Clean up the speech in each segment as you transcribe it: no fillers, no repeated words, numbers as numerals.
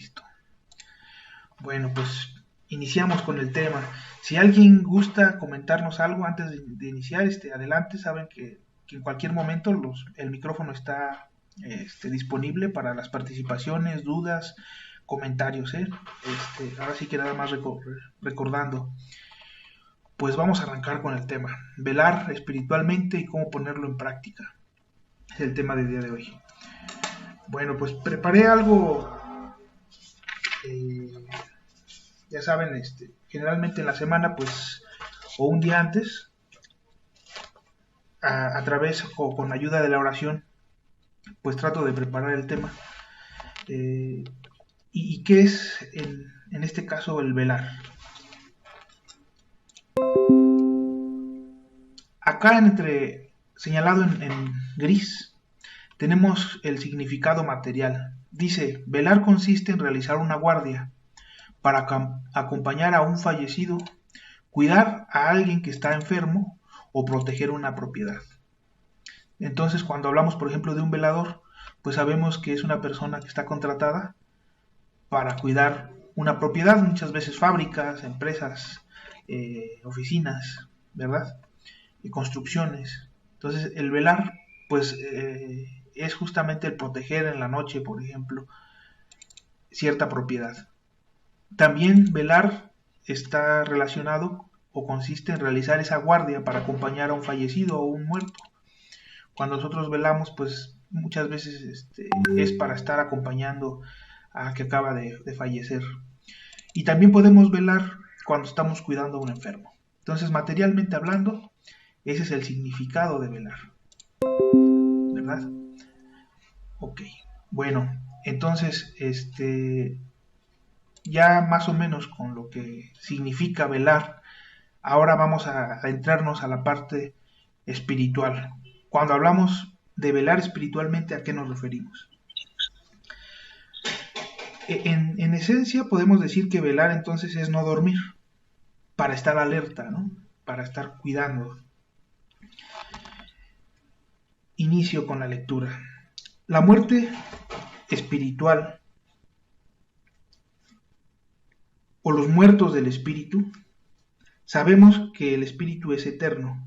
Listo. Bueno, pues iniciamos con el tema. Si alguien gusta comentarnos algo antes de iniciar, adelante. Saben que en cualquier momento el micrófono está disponible para las participaciones, dudas, comentarios. Ahora sí que nada más recordando. Pues vamos a arrancar con el tema. Velar espiritualmente y cómo ponerlo en práctica. Es el tema del día de hoy. Bueno, pues preparé algo, ya saben, generalmente en la semana, pues, o un día antes, a través o con ayuda de la oración, pues trato de preparar el tema. ¿Y qué es en este caso el velar? Acá señalado en gris, tenemos el significado material. Dice, velar consiste en realizar una guardia para acompañar a un fallecido, cuidar a alguien que está enfermo o proteger una propiedad. Entonces, cuando hablamos, por ejemplo, de un velador, pues sabemos que es una persona que está contratada para cuidar una propiedad, muchas veces fábricas, empresas, oficinas, ¿verdad? Y construcciones. Entonces, el velar, pues, es justamente el proteger en la noche, por ejemplo, cierta propiedad. También velar está relacionado o consiste en realizar esa guardia para acompañar a un fallecido o un muerto. Cuando nosotros velamos, pues muchas veces es para estar acompañando a que acaba de fallecer. Y también podemos velar cuando estamos cuidando a un enfermo. Entonces, materialmente hablando, ese es el significado de velar, ¿verdad? Ok, bueno, entonces, ya más o menos con lo que significa velar, ahora vamos a entrarnos a la parte espiritual. Cuando hablamos de velar espiritualmente, ¿a qué nos referimos? En esencia podemos decir que velar entonces es no dormir, para estar alerta, ¿no? Para estar cuidando. Inicio con la lectura. La muerte espiritual o los muertos del espíritu, sabemos que el espíritu es eterno,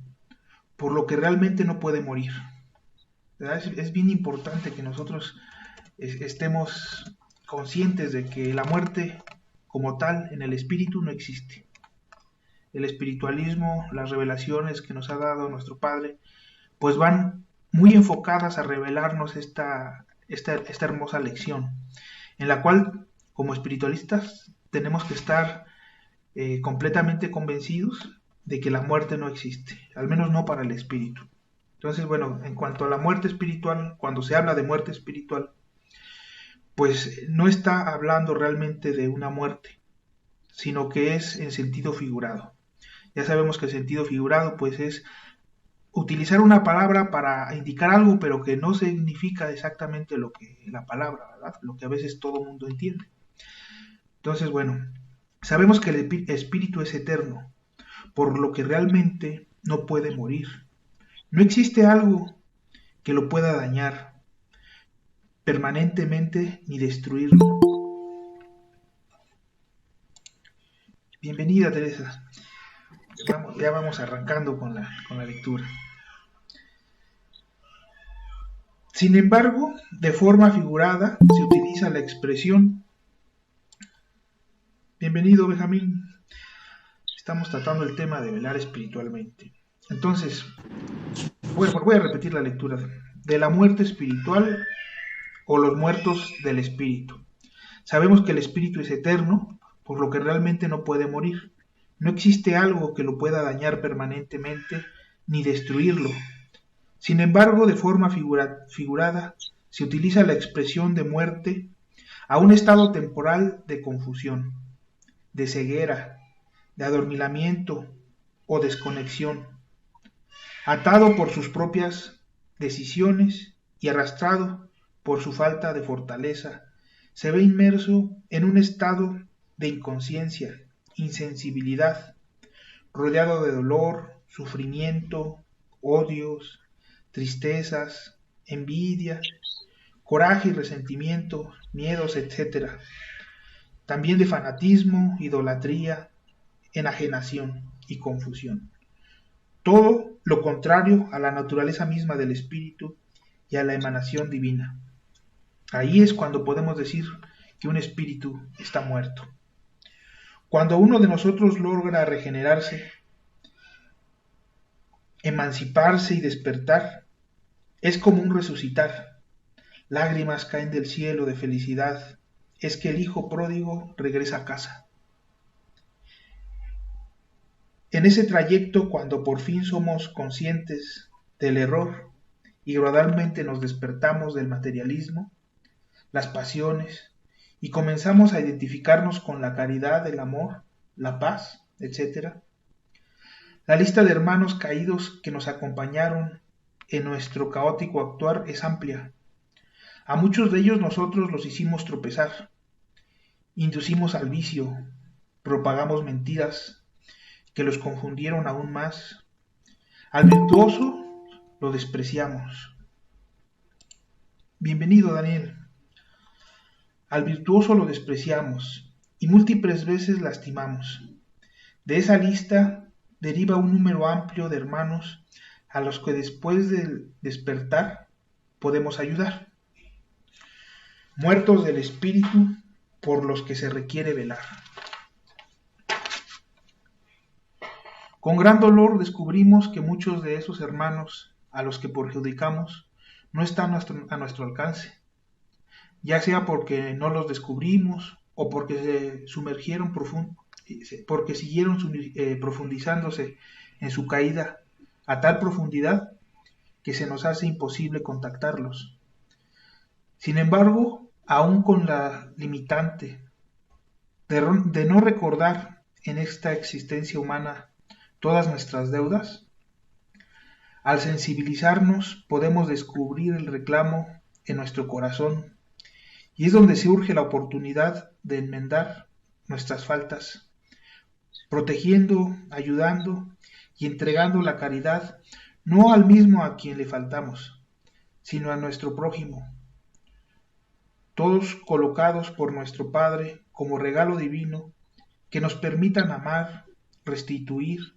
por lo que realmente no puede morir. Es bien importante que nosotros estemos conscientes de que la muerte como tal en el espíritu no existe. El espiritualismo, las revelaciones que nos ha dado nuestro Padre, pues van muy enfocadas a revelarnos esta hermosa lección, en la cual como espiritualistas tenemos que estar completamente convencidos de que la muerte no existe, al menos no para el espíritu. Entonces, bueno, en cuanto a la muerte espiritual, cuando se habla de muerte espiritual, pues no está hablando realmente de una muerte, sino que es en sentido figurado. Ya sabemos que el sentido figurado pues es utilizar una palabra para indicar algo, pero que no significa exactamente lo que la palabra, ¿verdad? Lo que a veces todo el mundo entiende. Entonces, bueno, sabemos que el espíritu es eterno, por lo que realmente no puede morir. No existe algo que lo pueda dañar permanentemente ni destruirlo. Bienvenida, Teresa. Ya vamos arrancando con la lectura. Sin embargo, de forma figurada se utiliza la expresión. Bienvenido, Benjamín. Estamos tratando el tema de velar espiritualmente. Entonces, voy a repetir la lectura. De la muerte espiritual o los muertos del espíritu. Sabemos que el espíritu es eterno, por lo que realmente no puede morir. No existe algo que lo pueda dañar permanentemente ni destruirlo. Sin embargo, de forma figurada, se utiliza la expresión de muerte a un estado temporal de confusión, de ceguera, de adormilamiento o desconexión, atado por sus propias decisiones y arrastrado por su falta de fortaleza, se ve inmerso en un estado de inconsciencia, insensibilidad, rodeado de dolor, sufrimiento, odios, tristezas, envidia, coraje y resentimiento, miedos, etc., también de fanatismo, idolatría, enajenación y confusión. Todo lo contrario a la naturaleza misma del espíritu y a la emanación divina. Ahí es cuando podemos decir que un espíritu está muerto. Cuando uno de nosotros logra regenerarse, emanciparse y despertar, es como un resucitar. Lágrimas caen del cielo de felicidad. Es que el hijo pródigo regresa a casa. En ese trayecto, cuando por fin somos conscientes del error y gradualmente nos despertamos del materialismo, las pasiones, y comenzamos a identificarnos con la caridad, el amor, la paz, etc. La lista de hermanos caídos que nos acompañaron en nuestro caótico actuar es amplia. A muchos de ellos nosotros los hicimos tropezar, inducimos al vicio, propagamos mentiras que los confundieron aún más. Al virtuoso lo despreciamos. Bienvenido, Daniel. Al virtuoso lo despreciamos y múltiples veces lastimamos. De esa lista deriva un número amplio de hermanos a los que después del despertar podemos ayudar. Muertos del espíritu por los que se requiere velar. Con gran dolor descubrimos que muchos de esos hermanos a los que perjudicamos no están a nuestro alcance, ya sea porque no los descubrimos o porque se sumergieron porque siguieron profundizándose en su caída a tal profundidad que se nos hace imposible contactarlos. Sin embargo, aún con la limitante de no recordar en esta existencia humana todas nuestras deudas, al sensibilizarnos podemos descubrir el reclamo en nuestro corazón y es donde surge la oportunidad de enmendar nuestras faltas, protegiendo, ayudando y entregando la caridad no al mismo a quien le faltamos, sino a nuestro prójimo, todos colocados por nuestro Padre como regalo divino que nos permitan amar, restituir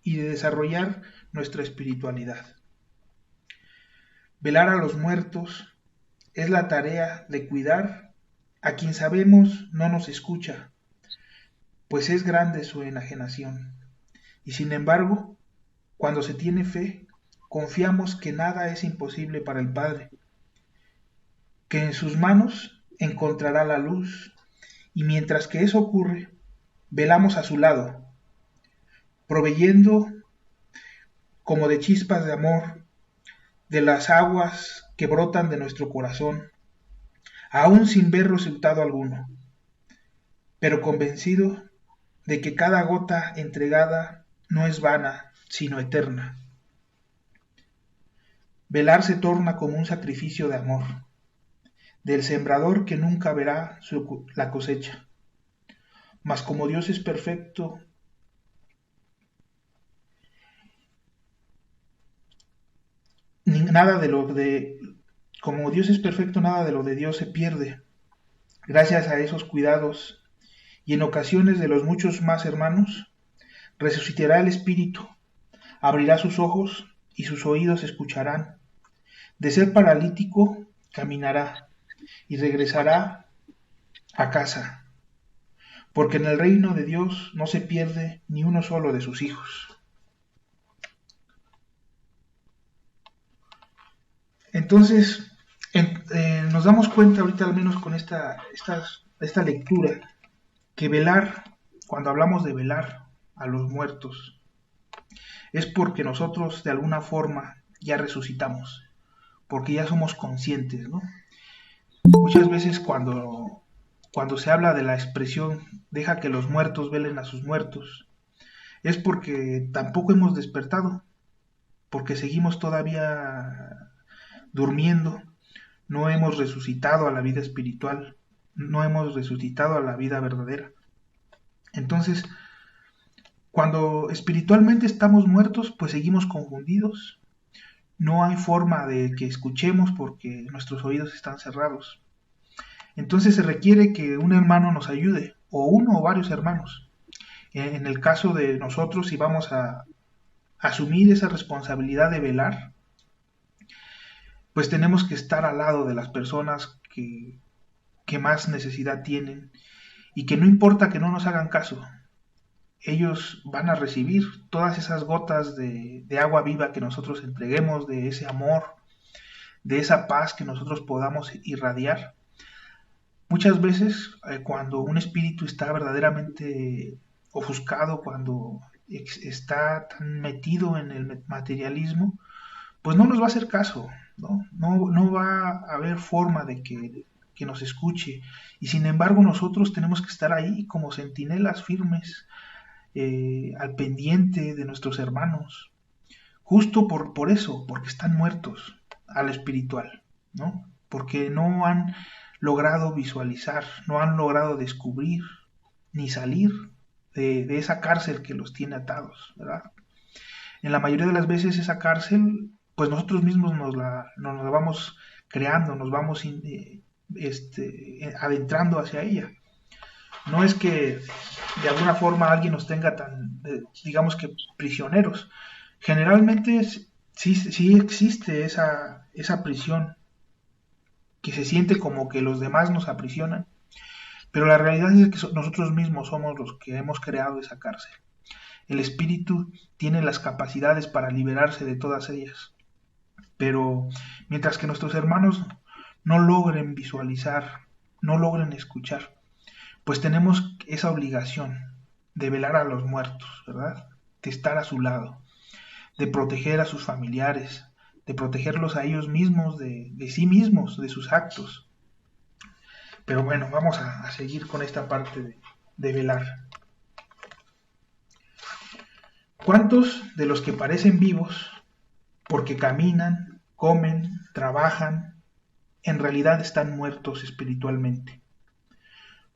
y de desarrollar nuestra espiritualidad. Velar a los muertos es la tarea de cuidar a quien sabemos no nos escucha, pues es grande su enajenación. Y sin embargo, cuando se tiene fe, confiamos que nada es imposible para el Padre, que en sus manos encontrará la luz, y mientras que eso ocurre, velamos a su lado, proveyendo como de chispas de amor de las aguas que brotan de nuestro corazón, aún sin ver resultado alguno, pero convencido de que cada gota entregada no es vana, sino eterna. Velar se torna como un sacrificio de amor, del sembrador que nunca verá la cosecha. Mas como Dios es perfecto, como Dios es perfecto, nada de lo de Dios se pierde. Gracias a esos cuidados y en ocasiones de los muchos más hermanos, resucitará el espíritu, abrirá sus ojos y sus oídos escucharán. De ser paralítico, caminará y regresará a casa, porque en el reino de Dios no se pierde ni uno solo de sus hijos. Entonces, nos damos cuenta ahorita, al menos con esta lectura, que velar, cuando hablamos de velar a los muertos, es porque nosotros de alguna forma ya resucitamos, porque ya somos conscientes, ¿no? Muchas veces cuando se habla de la expresión deja que los muertos velen a sus muertos, es porque tampoco hemos despertado, porque seguimos todavía durmiendo, no hemos resucitado a la vida espiritual, no hemos resucitado a la vida verdadera. Entonces, cuando espiritualmente estamos muertos, pues seguimos confundidos. No hay forma de que escuchemos porque nuestros oídos están cerrados. Entonces se requiere que un hermano nos ayude, o uno o varios hermanos. En el caso de nosotros, si vamos a asumir esa responsabilidad de velar, pues tenemos que estar al lado de las personas que más necesidad tienen y que no importa que no nos hagan caso, ellos van a recibir todas esas gotas de agua viva que nosotros entreguemos, de ese amor, de esa paz que nosotros podamos irradiar. Muchas veces cuando un espíritu está verdaderamente ofuscado, cuando está tan metido en el materialismo, pues no nos va a hacer caso, ¿no? No va a haber forma de que nos escuche. Y sin embargo nosotros tenemos que estar ahí como centinelas firmes, al pendiente de nuestros hermanos, justo por eso, porque están muertos a lo espiritual, ¿no? Porque no han logrado visualizar, no han logrado descubrir ni salir de esa cárcel que los tiene atados, ¿verdad? En la mayoría de las veces esa cárcel, pues nosotros mismos nos la vamos creando, nos vamos adentrando hacia ella. No es que de alguna forma alguien nos tenga tan, digamos que prisioneros. Generalmente sí existe esa prisión que se siente como que los demás nos aprisionan, pero la realidad es que nosotros mismos somos los que hemos creado esa cárcel. El espíritu tiene las capacidades para liberarse de todas ellas, pero mientras que nuestros hermanos no logren visualizar, no logren escuchar, pues tenemos esa obligación de velar a los muertos, ¿verdad? De estar a su lado, de proteger a sus familiares, de protegerlos a ellos mismos, de sí mismos, de sus actos. Pero bueno, vamos a seguir con esta parte de velar. ¿Cuántos de los que parecen vivos, porque caminan, comen, trabajan, en realidad están muertos espiritualmente?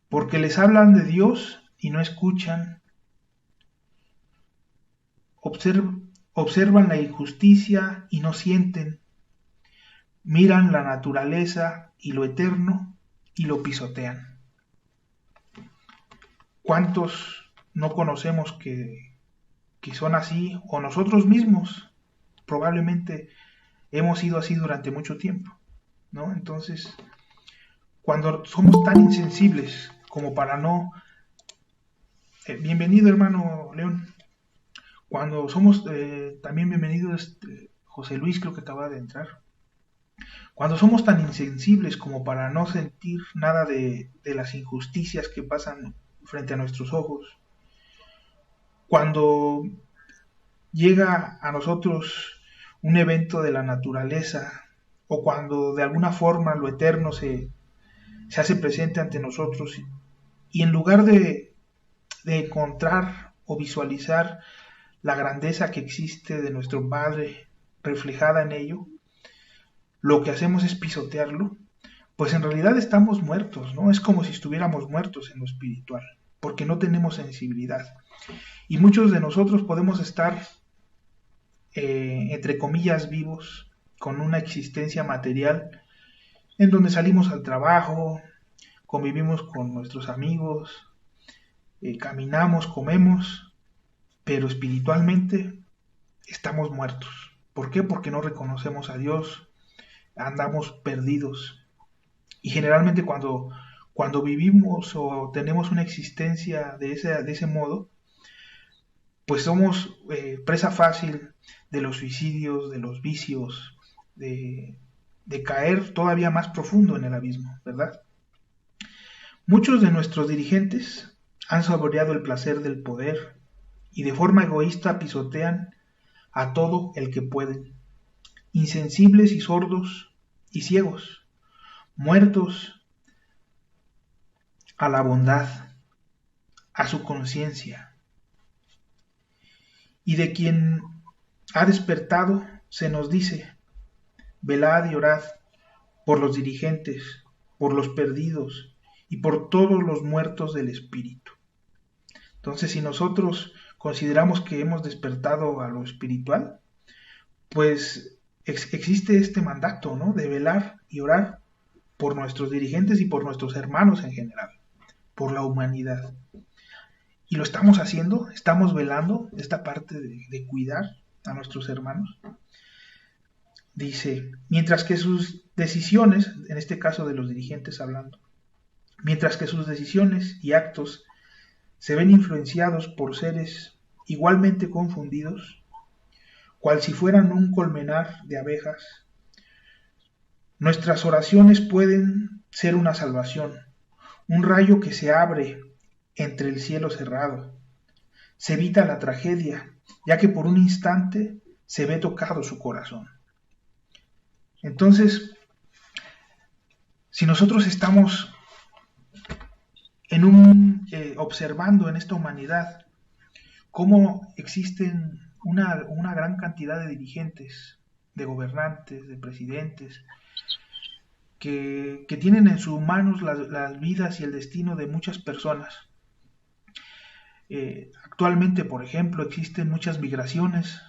Porque les hablan de Dios y no escuchan, observan la injusticia y no sienten, miran la naturaleza y lo eterno y lo pisotean. ¿Cuántos no conocemos que son así, o nosotros mismos probablemente hemos sido así durante mucho tiempo, ¿no? Entonces, cuando somos tan insensibles como para no... bienvenido, hermano León. Cuando somos... también bienvenido José Luis, creo que acaba de entrar. Cuando somos tan insensibles como para no sentir nada de las injusticias que pasan frente a nuestros ojos, cuando llega a nosotros un evento de la naturaleza, o cuando de alguna forma lo eterno se hace presente ante nosotros, y en lugar de encontrar o visualizar la grandeza que existe de nuestro Padre reflejada en ello, lo que hacemos es pisotearlo, pues en realidad estamos muertos, ¿no? Es como si estuviéramos muertos en lo espiritual, porque no tenemos sensibilidad. Y muchos de nosotros podemos estar, entre comillas, vivos, con una existencia material, en donde salimos al trabajo, convivimos con nuestros amigos, caminamos, comemos, pero espiritualmente estamos muertos. ¿Por qué? Porque no reconocemos a Dios, andamos perdidos. Y generalmente cuando vivimos o tenemos una existencia de ese modo, pues somos presa fácil de los suicidios, de los vicios, de caer todavía más profundo en el abismo, ¿verdad? Muchos de nuestros dirigentes han saboreado el placer del poder y de forma egoísta pisotean a todo el que pueden, insensibles y sordos y ciegos, muertos a la bondad, a su conciencia. Y de quien ha despertado se nos dice: velad y orad por los dirigentes, por los perdidos y por todos los muertos del espíritu. Entonces, si nosotros consideramos que hemos despertado a lo espiritual, pues existe este mandato, ¿no? De velar y orar por nuestros dirigentes y por nuestros hermanos en general, por la humanidad. Y lo estamos haciendo, estamos velando esta parte de cuidar a nuestros hermanos. Dice, mientras que sus decisiones, en este caso de los dirigentes hablando, mientras que sus decisiones y actos se ven influenciados por seres igualmente confundidos, cual si fueran un colmenar de abejas, nuestras oraciones pueden ser una salvación, un rayo que se abre entre el cielo cerrado. Se evita la tragedia, ya que por un instante se ve tocado su corazón. Entonces, si nosotros estamos observando en esta humanidad cómo existen una gran cantidad de dirigentes, de gobernantes, de presidentes, que tienen en sus manos las vidas y el destino de muchas personas. Actualmente, por ejemplo, existen muchas migraciones.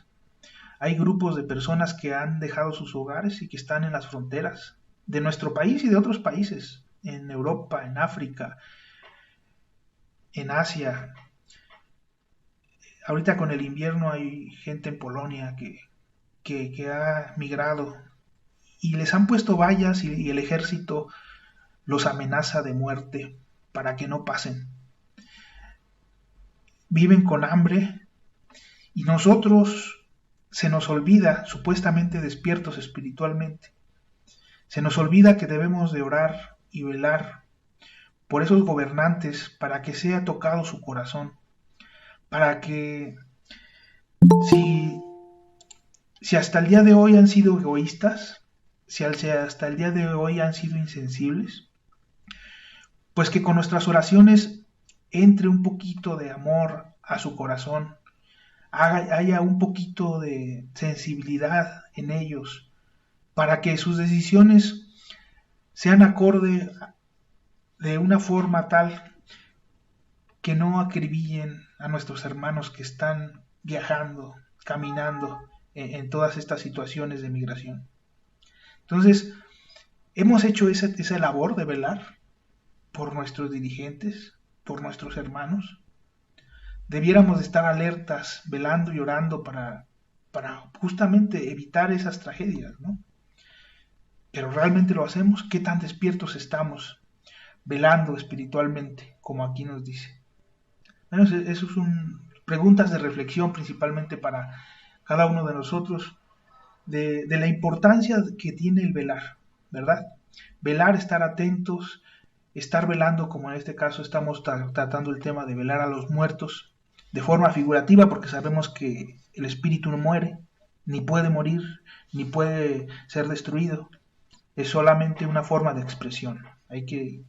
Hay grupos de personas que han dejado sus hogares y que están en las fronteras de nuestro país y de otros países, en Europa, en África, en Asia. Ahorita con el invierno hay gente en Polonia que ha migrado y les han puesto vallas y el ejército los amenaza de muerte para que no pasen. Viven con hambre y nosotros se nos olvida, supuestamente despiertos espiritualmente, se nos olvida que debemos de orar y velar por esos gobernantes para que sea tocado su corazón, para que si, si hasta el día de hoy han sido egoístas, si hasta el día de hoy han sido insensibles, pues que con nuestras oraciones entre un poquito de amor a su corazón, haya un poquito de sensibilidad en ellos, para que sus decisiones sean acorde de una forma tal que no acribillen a nuestros hermanos que están viajando, caminando en todas estas situaciones de migración. Entonces, hemos hecho esa labor de velar por nuestros dirigentes, por nuestros hermanos. Debiéramos de estar alertas, velando y orando para justamente evitar esas tragedias, ¿no? Pero realmente lo hacemos. ¿Qué tan despiertos estamos velando espiritualmente, como aquí nos dice? Bueno, eso son preguntas de reflexión principalmente para cada uno de nosotros de la importancia que tiene el velar, ¿verdad? Velar, estar atentos, estar velando, como en este caso estamos tratando el tema de velar a los muertos de forma figurativa, porque sabemos que el espíritu no muere, ni puede morir, ni puede ser destruido, es solamente una forma de expresión. Hay que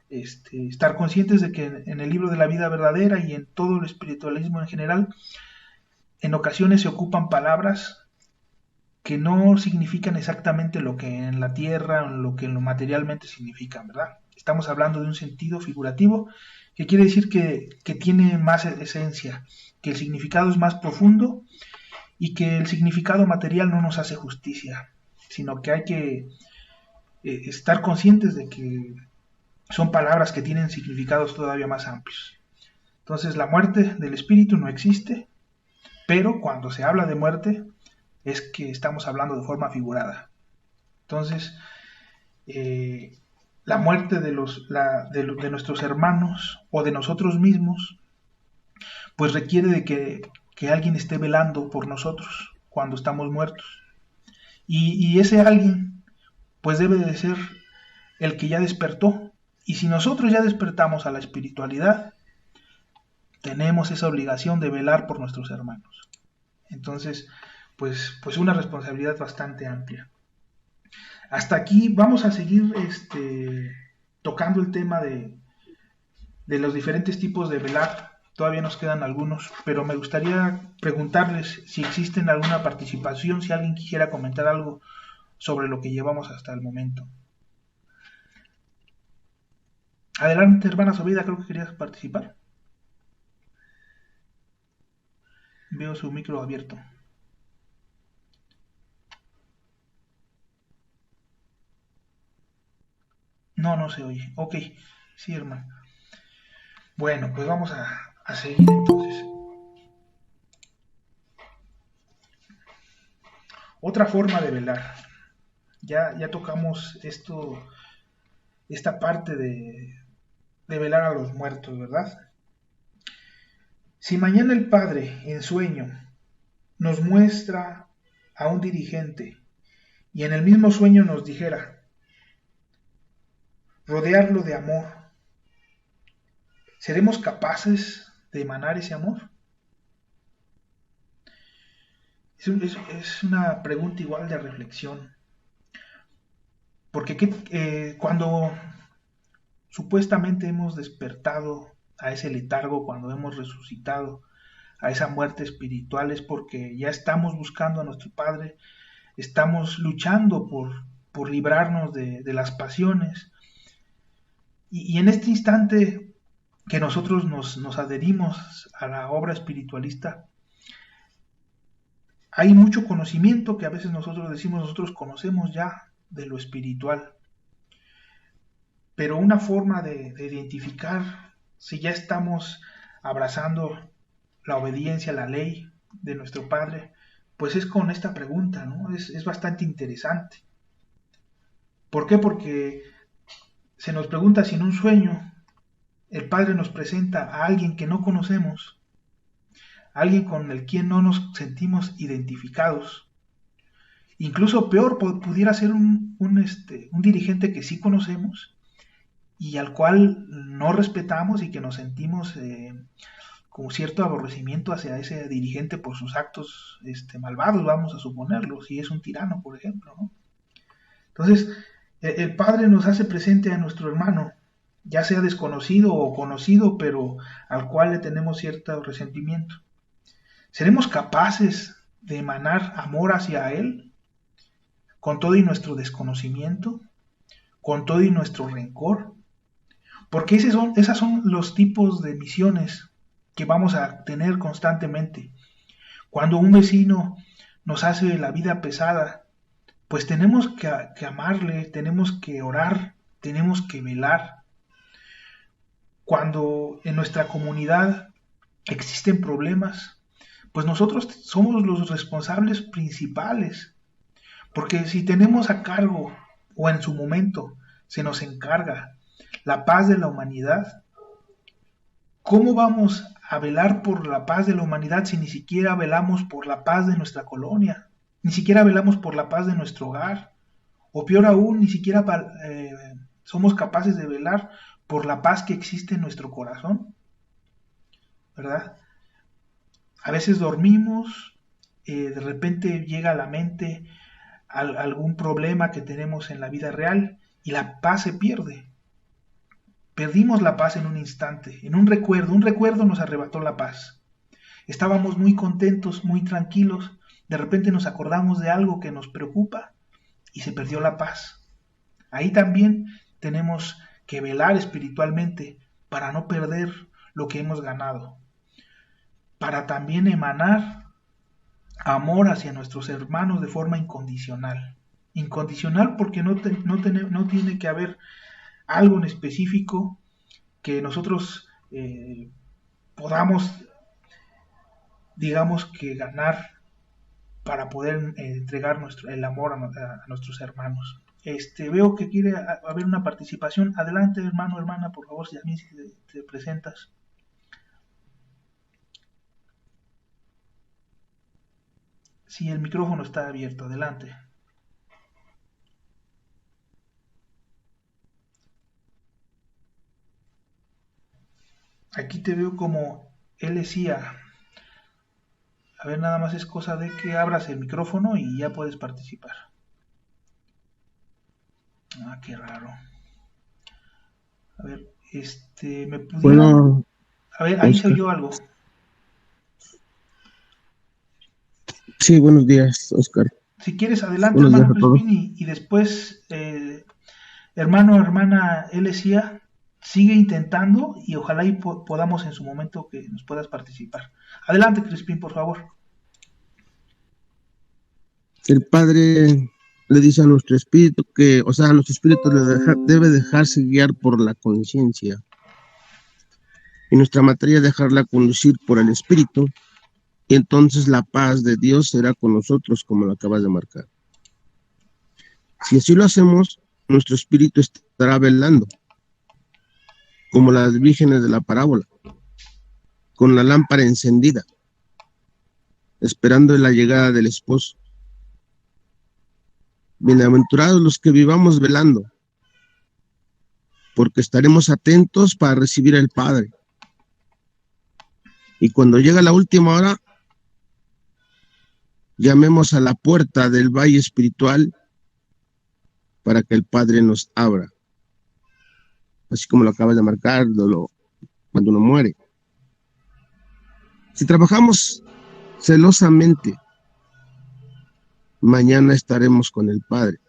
estar conscientes de que en el libro de la vida verdadera y en todo el espiritualismo en general, en ocasiones se ocupan palabras que no significan exactamente lo que en la tierra o lo que en lo materialmente significan, ¿verdad? Estamos hablando de un sentido figurativo que quiere decir que tiene más esencia, que el significado es más profundo y que el significado material no nos hace justicia, sino que hay que estar conscientes de que son palabras que tienen significados todavía más amplios. Entonces la muerte del espíritu no existe, pero cuando se habla de muerte es que estamos hablando de forma figurada. Entonces, la muerte de nuestros hermanos o de nosotros mismos, pues requiere de que alguien esté velando por nosotros cuando estamos muertos. Y ese alguien, pues debe de ser el que ya despertó. Y si nosotros ya despertamos a la espiritualidad, tenemos esa obligación de velar por nuestros hermanos. Entonces, pues una responsabilidad bastante amplia. Hasta aquí vamos a seguir tocando el tema de los diferentes tipos de velar. Todavía nos quedan algunos, pero me gustaría preguntarles si existen alguna participación, si alguien quisiera comentar algo sobre lo que llevamos hasta el momento. Adelante, hermana Sobida, creo que querías participar. Veo su micro abierto. No, no se oye. Ok, sí, hermano. Bueno, pues vamos a seguir entonces. Otra forma de velar. Ya tocamos esta parte de velar a los muertos, ¿verdad? Si mañana el Padre, en sueño, nos muestra a un dirigente y en el mismo sueño nos dijera, rodearlo de amor, ¿seremos capaces de emanar ese amor? Es una pregunta igual de reflexión, porque cuando supuestamente hemos despertado a ese letargo, cuando hemos resucitado a esa muerte espiritual, es porque ya estamos buscando a nuestro Padre, estamos luchando por librarnos de las pasiones. Y en este instante que nosotros nos adherimos a la obra espiritualista, hay mucho conocimiento que a veces nosotros conocemos ya de lo espiritual. Pero una forma de identificar si ya estamos abrazando la obediencia a la ley de nuestro Padre, pues es con esta pregunta, ¿no? Es bastante interesante. ¿Por qué? Porque se nos pregunta si en un sueño el Padre nos presenta a alguien que no conocemos, a alguien con el quien no nos sentimos identificados. Incluso peor, pudiera ser un dirigente que sí conocemos y al cual no respetamos y que nos sentimos con cierto aborrecimiento hacia ese dirigente por sus actos malvados, vamos a suponerlo, si es un tirano, por ejemplo, ¿no? Entonces, el Padre nos hace presente a nuestro hermano, ya sea desconocido o conocido, pero al cual le tenemos cierto resentimiento. ¿Seremos capaces de emanar amor hacia él con todo y nuestro desconocimiento, con todo y nuestro rencor? Porque esas son los tipos de misiones que vamos a tener constantemente. Cuando un vecino nos hace la vida pesada, pues tenemos que amarle, tenemos que orar, tenemos que velar. Cuando en nuestra comunidad existen problemas, pues nosotros somos los responsables principales. Porque si tenemos a cargo, o en su momento se nos encarga, la paz de la humanidad, ¿cómo vamos a velar por la paz de la humanidad si ni siquiera velamos por la paz de nuestra colonia? Ni siquiera velamos por la paz de nuestro hogar. O peor aún, ni siquiera somos capaces de velar por la paz que existe en nuestro corazón, ¿verdad? A veces dormimos, de repente llega a la mente algún problema que tenemos en la vida real y la paz se pierde. Perdimos la paz en un instante, en un recuerdo nos arrebató la paz. Estábamos muy contentos, muy tranquilos, de repente nos acordamos de algo que nos preocupa y se perdió la paz. Ahí también tenemos que velar espiritualmente para no perder lo que hemos ganado, para también emanar amor hacia nuestros hermanos de forma incondicional. Incondicional porque no tiene que haber algo en específico que nosotros podamos, digamos que ganar para poder entregar el amor a nuestros hermanos. Veo que quiere haber una participación. Adelante, hermano, hermana, por favor, si a mí te presentas. Sí, el micrófono está abierto, adelante. Aquí te veo como él decía. A ver, nada más es cosa de que abras el micrófono y ya puedes participar. Ah, qué raro. A ver, me pudiera... Bueno, A ver, ahí se Oscar. oyó algo. Sí, buenos días, Oscar. Si quieres, adelante, Buenos días hermano a todos. Crispín, y después, hermano o hermana Elesia, sigue intentando y ojalá y podamos en su momento que nos puedas participar. Adelante, Crispín, por favor. El Padre le dice a nuestro espíritu que, o sea, nuestro espíritu debe dejarse guiar por la conciencia y nuestra materia dejarla conducir por el espíritu, y entonces la paz de Dios será con nosotros, como lo acabas de marcar. Si así lo hacemos, nuestro espíritu estará velando, como las vírgenes de la parábola, con la lámpara encendida, esperando la llegada del esposo. Bienaventurados los que vivamos velando, porque estaremos atentos para recibir al Padre. Y cuando llega la última hora, llamemos a la puerta del valle espiritual para que el Padre nos abra. Así como lo acabas de marcar, cuando uno muere. Si trabajamos celosamente, mañana estaremos con el Padre.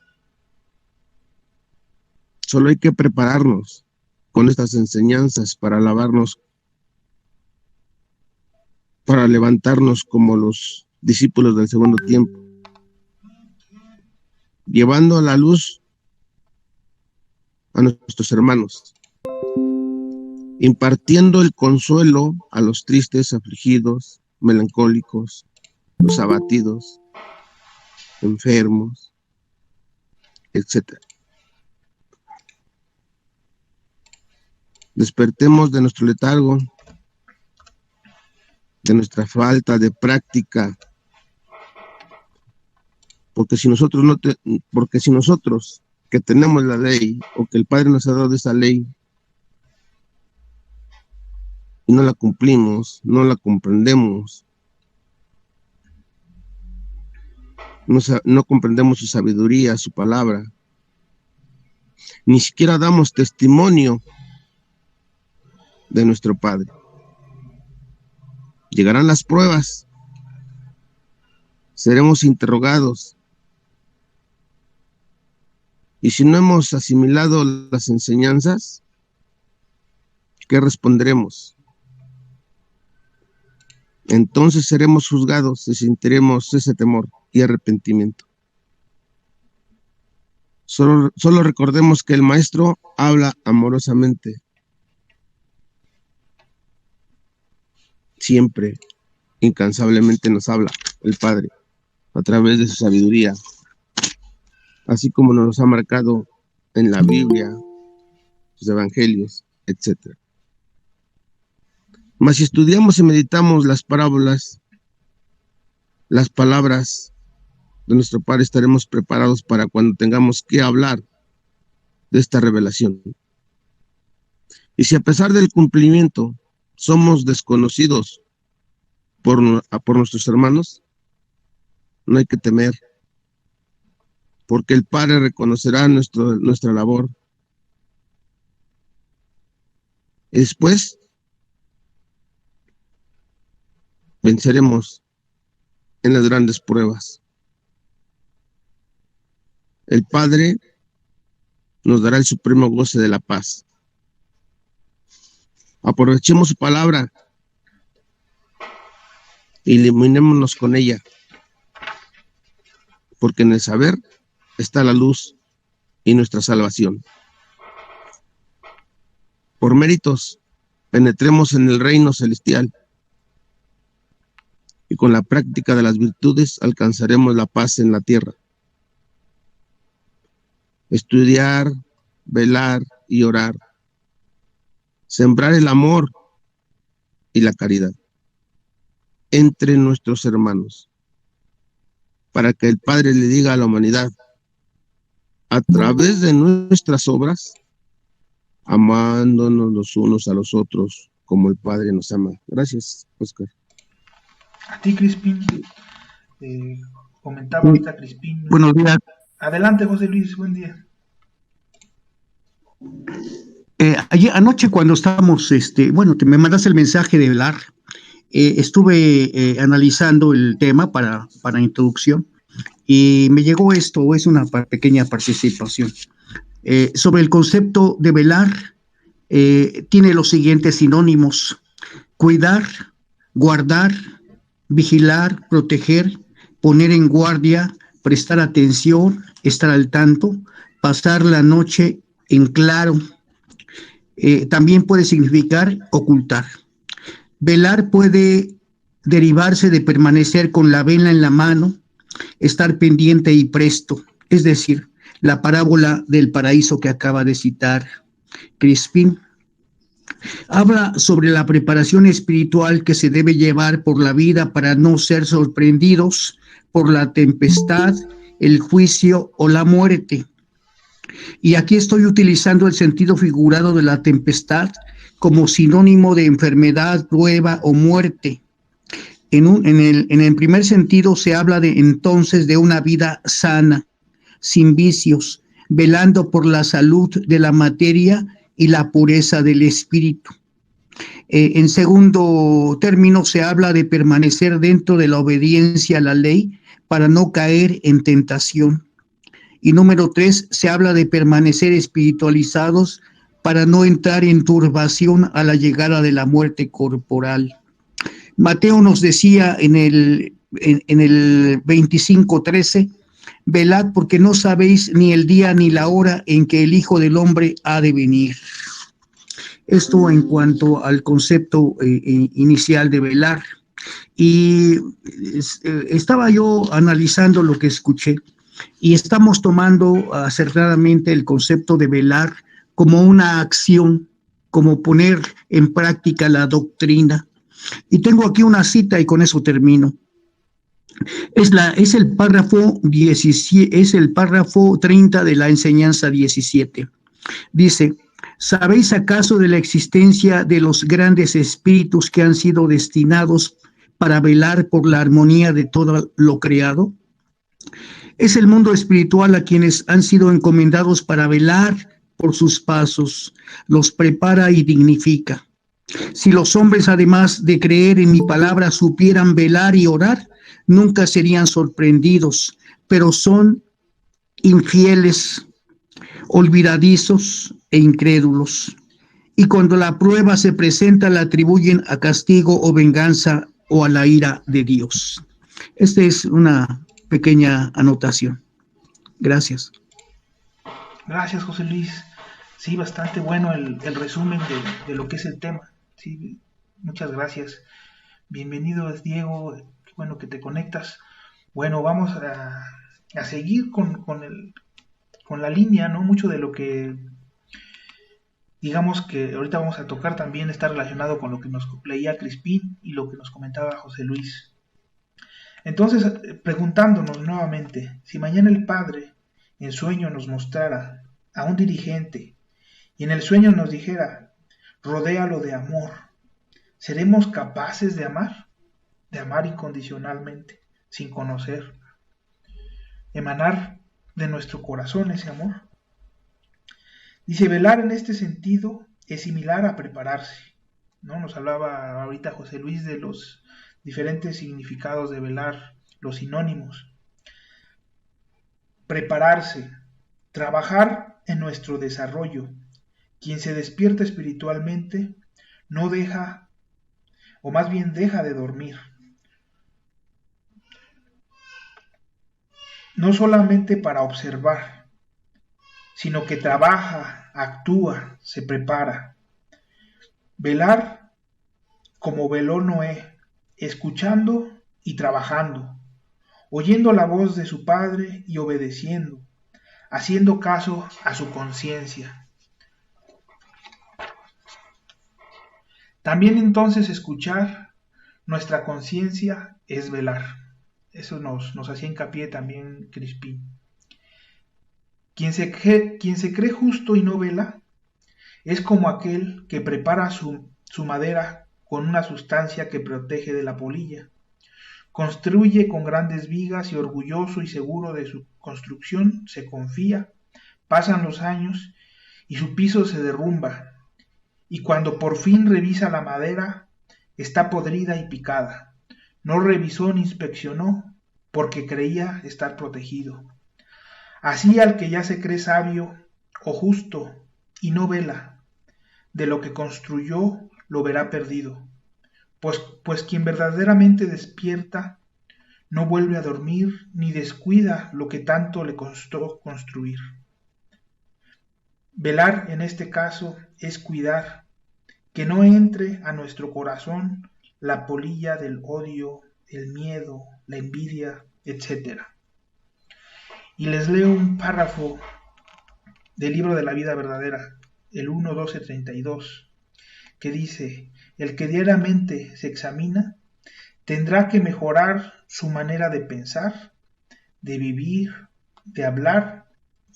Solo hay que prepararnos con estas enseñanzas para alabarnos, para levantarnos como los discípulos del segundo tiempo, llevando a la luz a nuestros hermanos, impartiendo el consuelo a los tristes, afligidos, melancólicos, los abatidos, enfermos, etc. Despertemos de nuestro letargo, de nuestra falta de práctica, porque si nosotros que tenemos la ley, o que el Padre nos ha dado esa ley, y no la cumplimos, no la comprendemos, no comprendemos su sabiduría, su palabra, ni siquiera damos testimonio de nuestro Padre. Llegarán las pruebas, seremos interrogados, y si no hemos asimilado las enseñanzas, ¿qué responderemos? Entonces seremos juzgados y sentiremos ese temor y arrepentimiento. Solo recordemos que el Maestro habla amorosamente, siempre, incansablemente nos habla el Padre a través de su sabiduría, así como nos ha marcado en la Biblia, sus evangelios, etc. Mas si estudiamos y meditamos las parábolas, las palabras de nuestro Padre, estaremos preparados para cuando tengamos que hablar de esta revelación. Y si a pesar del cumplimiento somos desconocidos por nuestros hermanos, no hay que temer, porque el Padre reconocerá nuestra labor. Y después venceremos en las grandes pruebas. El Padre nos dará el supremo goce de la paz. Aprovechemos su palabra, iluminémonos con ella, porque en el saber está la luz y nuestra salvación. Por méritos, penetremos en el reino celestial, y con la práctica de las virtudes alcanzaremos la paz en la tierra. Estudiar, velar y orar, sembrar el amor y la caridad entre nuestros hermanos, para que el Padre le diga a la humanidad, a través de nuestras obras, amándonos los unos a los otros como el Padre nos ama. Gracias, Oscar. A ti, Crispín. Comentaba ahorita Crispín. Buenos días. Adelante, José Luis, buen día. Ayer anoche cuando estábamos, me mandaste el mensaje de velar, estuve analizando el tema para introducción y me llegó esto, es una pequeña participación. Sobre el concepto de velar, tiene los siguientes sinónimos: cuidar, guardar, vigilar, proteger, poner en guardia, prestar atención, estar al tanto, pasar la noche en claro. También puede significar ocultar. Velar puede derivarse de permanecer con la vela en la mano, estar pendiente y presto, es decir, la parábola del paraíso que acaba de citar Crispin. Habla sobre la preparación espiritual que se debe llevar por la vida para no ser sorprendidos por la tempestad, el juicio o la muerte. Y aquí estoy utilizando el sentido figurado de la tempestad como sinónimo de enfermedad, prueba o muerte. En el primer sentido se habla entonces de una vida sana, sin vicios, velando por la salud de la materia y la pureza del espíritu. En segundo término se habla de permanecer dentro de la obediencia a la ley para no caer en tentación. Y número 3, se habla de permanecer espiritualizados para no entrar en turbación a la llegada de la muerte corporal. Mateo nos decía en el 25:13, velad porque no sabéis ni el día ni la hora en que el Hijo del Hombre ha de venir. Esto en cuanto al concepto inicial de velar. Y estaba yo analizando lo que escuché y estamos tomando acertadamente el concepto de velar como una acción, como poner en práctica la doctrina. Y tengo aquí una cita y con eso termino. Es el párrafo 17, es el párrafo 30 de la enseñanza 17. Dice: ¿sabéis acaso de la existencia de los grandes espíritus que han sido destinados para velar por la armonía de todo lo creado? Es el mundo espiritual a quienes han sido encomendados para velar por sus pasos, los prepara y dignifica. Si los hombres, además de creer en mi palabra, supieran velar y orar, nunca serían sorprendidos, pero son infieles, olvidadizos e incrédulos. Y cuando la prueba se presenta, la atribuyen a castigo o venganza o a la ira de Dios. Esta es una pequeña anotación. Gracias. Gracias, José Luis. Sí, bastante bueno el resumen de lo que es el tema. Sí, muchas gracias. Bienvenido, Diego. Qué bueno que te conectas. Bueno, vamos a seguir con la línea, ¿no? Mucho de lo que, digamos que ahorita vamos a tocar también está relacionado con lo que nos leía Crispín y lo que nos comentaba José Luis. Entonces, preguntándonos nuevamente, si mañana el Padre en sueño nos mostrara a un dirigente y en el sueño nos dijera, rodéalo de amor, ¿seremos capaces de amar? De amar incondicionalmente, sin conocer, emanar de nuestro corazón ese amor. Dice, velar en este sentido es similar a prepararse, ¿no? Nos hablaba ahorita José Luis de los diferentes significados de velar, los sinónimos. Prepararse, trabajar en nuestro desarrollo. Quien se despierta espiritualmente no deja, o más bien deja de dormir. No solamente para observar, sino que trabaja, actúa, se prepara. Velar como veló Noé, escuchando y trabajando, oyendo la voz de su padre y obedeciendo, haciendo caso a su conciencia. También entonces escuchar nuestra conciencia es velar. Eso nos hacía hincapié también Crispín. Quien se cree justo y no vela es como aquel que prepara su madera con una sustancia que protege de la polilla. Construye con grandes vigas y orgulloso y seguro de su construcción se confía. Pasan los años y su piso se derrumba. Y cuando por fin revisa la madera, está podrida y picada. No revisó ni inspeccionó porque creía estar protegido. Así al que ya se cree sabio o justo y no vela, de lo que construyó lo verá perdido. Pues quien verdaderamente despierta no vuelve a dormir ni descuida lo que tanto le costó construir. Velar en este caso es cuidar que no entre a nuestro corazón la polilla del odio, el miedo, la envidia, etc. Y les leo un párrafo del libro de la vida verdadera, el 1.12.32, que dice: el que diariamente se examina tendrá que mejorar su manera de pensar, de vivir, de hablar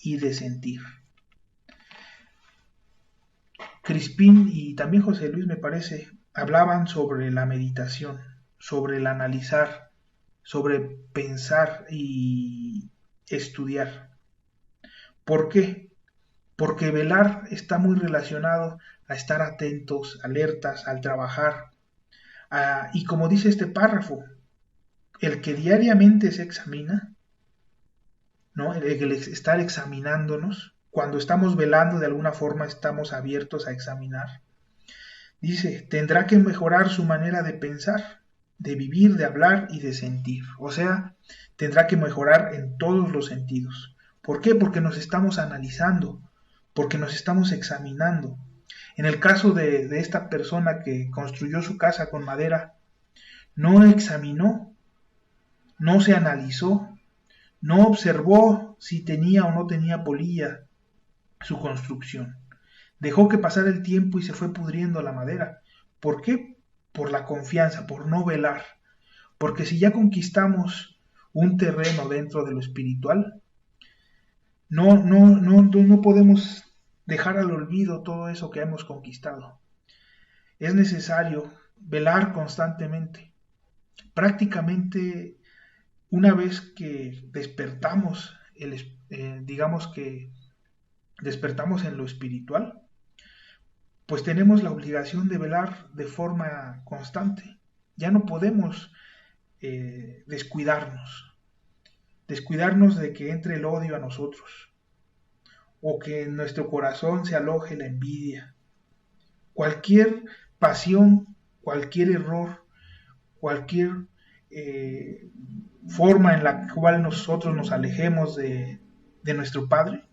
y de sentir. Crispín y también José Luis, me parece, hablaban sobre la meditación, sobre el analizar, sobre pensar y estudiar. ¿Por qué? Porque velar está muy relacionado a estar atentos, alertas, al trabajar. Y como dice este párrafo, el que diariamente se examina, ¿no? El estar examinándonos, cuando estamos velando de alguna forma estamos abiertos a examinar. Dice, tendrá que mejorar su manera de pensar, de vivir, de hablar y de sentir. O sea, tendrá que mejorar en todos los sentidos. ¿Por qué? Porque nos estamos analizando, porque nos estamos examinando. En el caso de esta persona que construyó su casa con madera, no examinó, no se analizó, no observó si tenía o no tenía polilla su construcción. Dejó que pasara el tiempo y se fue pudriendo la madera. ¿Por qué? Por la confianza, por no velar. Porque si ya conquistamos un terreno dentro de lo espiritual, no podemos dejar al olvido todo eso que hemos conquistado. Es necesario velar constantemente. Prácticamente una vez que despertamos, digamos que despertamos en lo espiritual, pues tenemos la obligación de velar de forma constante. Ya no podemos descuidarnos de que entre el odio a nosotros, o que en nuestro corazón se aloje la envidia. Cualquier pasión, cualquier error, cualquier forma en la cual nosotros nos alejemos de nuestro Padre,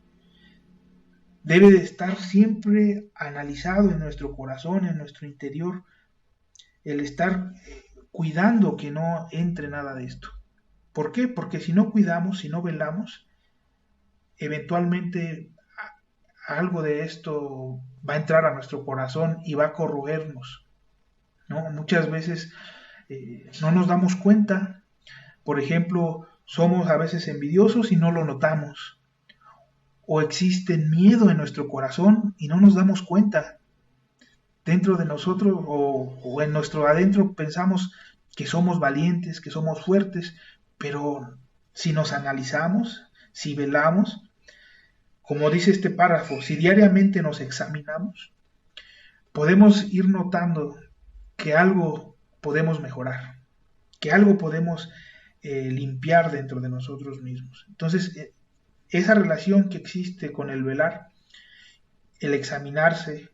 debe de estar siempre analizado en nuestro corazón, en nuestro interior, el estar cuidando que no entre nada de esto. ¿Por qué? Porque si no cuidamos, si no velamos, eventualmente algo de esto va a entrar a nuestro corazón y va a corroernos, ¿no? Muchas veces no nos damos cuenta. Por ejemplo, somos a veces envidiosos y no lo notamos. O existe miedo en nuestro corazón y no nos damos cuenta. Dentro de nosotros o en nuestro adentro pensamos que somos valientes, que somos fuertes, pero si nos analizamos, si velamos, como dice este párrafo, si diariamente nos examinamos, podemos ir notando que algo podemos mejorar, que algo podemos limpiar dentro de nosotros mismos. Entonces, esa relación que existe con el velar, el examinarse,